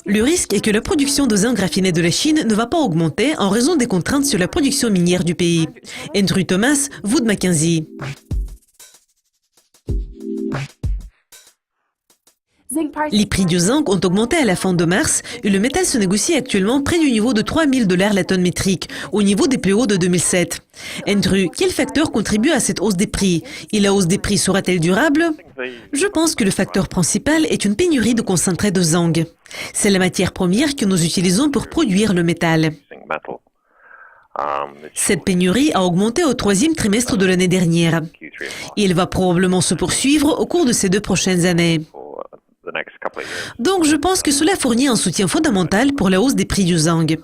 Le risque est que la production de zinc raffiné de la Chine ne va pas augmenter en raison des contraintes sur la production minière du pays. Andrew Thomas, Wood Mackenzie. Les prix du zinc ont augmenté à la fin de mars et le métal se négocie actuellement près du niveau de 3 000 $ la tonne métrique, au niveau des plus hauts de 2007. Andrew, quel facteur contribue à cette hausse des prix? Et la hausse des prix sera-t-elle durable? Je pense que le facteur principal est une pénurie de concentré de zinc. C'est la matière première que nous utilisons pour produire le métal. Cette pénurie a augmenté au troisième trimestre de l'année dernière. Il va probablement se poursuivre au cours de ces 2 prochaines années. Donc, je pense que cela fournit un soutien fondamental pour la hausse des prix du zinc.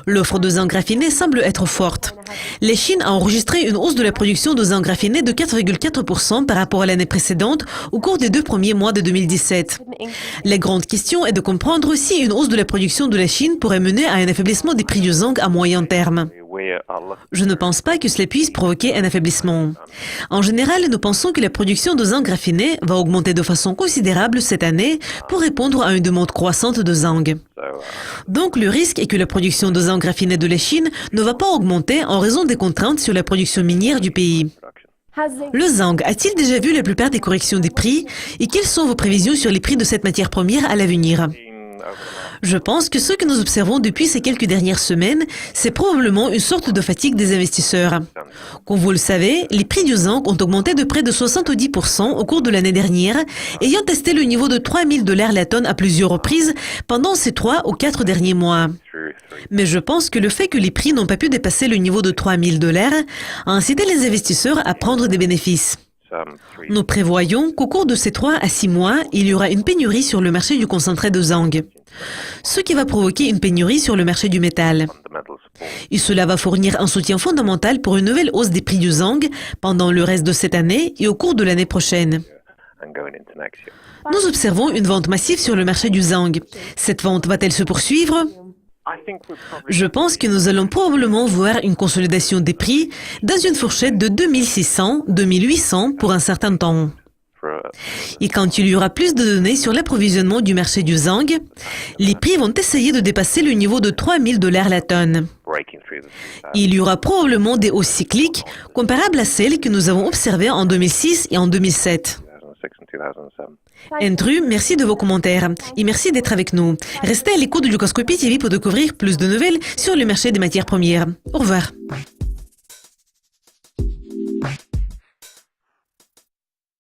L'offre de zinc raffiné semble être forte. La Chine a enregistré une hausse de la production de zinc raffiné de 4,4% par rapport à l'année précédente au cours des 2 premiers mois de 2017. La grande question est de comprendre si une hausse de la production de la Chine pourrait mener à un affaiblissement des prix du zinc à moyen terme. Je ne pense pas que cela puisse provoquer un affaiblissement. En général, nous pensons que la production de zinc raffiné va augmenter de façon considérable cette année pour répondre à une demande croissante de zinc. Donc, le risque est que la production de zinc raffiné de la Chine ne va pas augmenter en raison des contraintes sur la production minière du pays. Le zinc a-t-il déjà vu la plupart des corrections des prix et quelles sont vos prévisions sur les prix de cette matière première à l'avenir? Je pense que ce que nous observons depuis ces quelques dernières semaines, c'est probablement une sorte de fatigue des investisseurs. Comme vous le savez, les prix du zinc ont augmenté de près de 70% au cours de l'année dernière, ayant testé le niveau de 3 000 $ la tonne à plusieurs reprises pendant ces 3 ou 4 derniers mois. Mais je pense que le fait que les prix n'ont pas pu dépasser le niveau de 3 000 $ a incité les investisseurs à prendre des bénéfices. Nous prévoyons qu'au cours de ces 3 à 6 mois, il y aura une pénurie sur le marché du concentré de zinc, ce qui va provoquer une pénurie sur le marché du métal. Et cela va fournir un soutien fondamental pour une nouvelle hausse des prix du zinc pendant le reste de cette année et au cours de l'année prochaine. Nous observons une vente massive sur le marché du zinc. Cette vente va-t-elle se poursuivre? Je pense que nous allons probablement voir une consolidation des prix dans une fourchette de 2600 à 2800 pour un certain temps. Et quand il y aura plus de données sur l'approvisionnement du marché du zinc, les prix vont essayer de dépasser le niveau de 3 000 $ la tonne. Il y aura probablement des hausses cycliques comparables à celles que nous avons observées en 2006 et en 2007. Andrew, merci de vos commentaires et merci d'être avec nous. Restez à l'écoute de Lucascopie TV pour découvrir plus de nouvelles sur le marché des matières premières. Au revoir.